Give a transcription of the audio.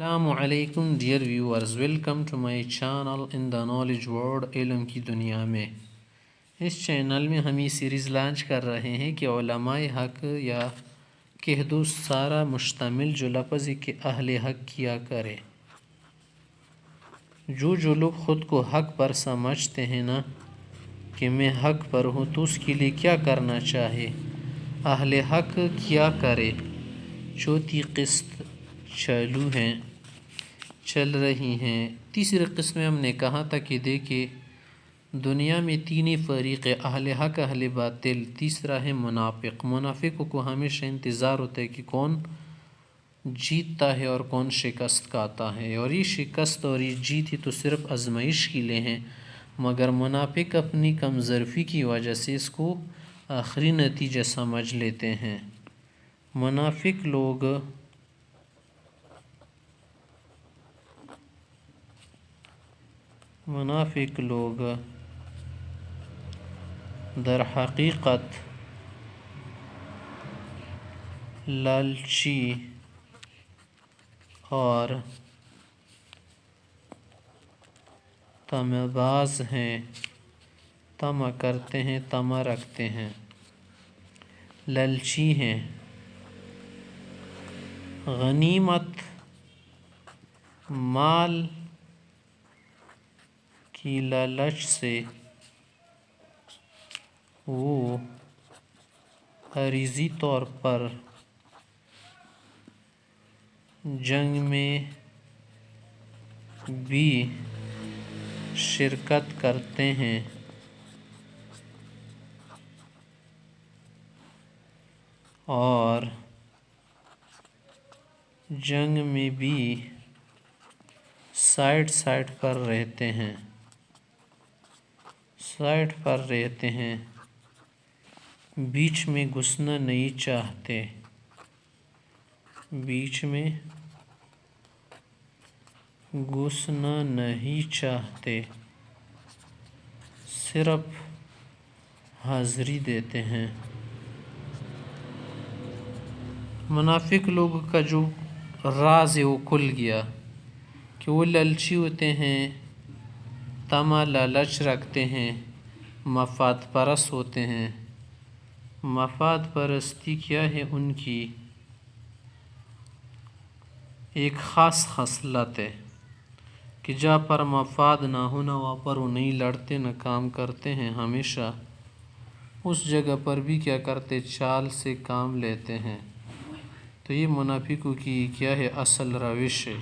السلام علیکم dear viewers, welcome to my channel in the knowledge world, علم کی دنیا میں۔ اس چینل میں ہم یہ سیریز لانچ کر رہے ہیں کہ علماء حق یا کہہ دو سارا مشتمل جو لفظ ہے کہ اہل حق کیا کرے۔ جو لوگ خود کو حق پر سمجھتے ہیں نا کہ میں حق پر ہوں، تو اس کے لیے کیا کرنا چاہے؟ اہل حق کیا کرے۔ چوتھی قسط چل رہی ہیں۔ تیسری قسم میں ہم نے کہا تھا کہ دیکھیں دنیا میں تین فریق ہے، اہل حق، اہل باطل، تیسرا ہے منافق۔ منافقوں کو ہمیشہ انتظار ہوتا ہے کہ کون جیتتا ہے اور کون شکست کھاتا ہے، اور یہ شکست اور یہ جیت ہی تو صرف آزمائش کے لیے ہیں، مگر منافق اپنی کم ظرفی کی وجہ سے اس کو آخری نتیجہ سمجھ لیتے ہیں۔ منافق لوگ در حقیقت لالچی اور طمع باز ہیں، طمع کرتے ہیں، طمع رکھتے ہیں، لالچی ہیں۔ غنیمت مال کی لالچ سے وہ عارضی طور پر جنگ میں بھی شرکت کرتے ہیں اور جنگ میں بھی سائڈ پر رہتے ہیں، بیچ میں گھسنا نہیں چاہتے، صرف حاضری دیتے ہیں۔ منافق لوگوں کا جو راز ہے وہ کھل گیا کہ وہ لالچی ہوتے ہیں، طمع لالچ رکھتے ہیں، مفاد پرست ہوتے ہیں۔ مفاد پرستی کیا ہے ان کی ایک خاص خصلت ہے کہ جہاں پر مفاد نہ ہونا وہاں پر وہ نہیں لڑتے نہ کام کرتے ہیں، ہمیشہ اس جگہ پر بھی کیا کرتے، چال سے کام لیتے ہیں۔ تو یہ منافقوں کی کیا ہے، اصل روش ہے۔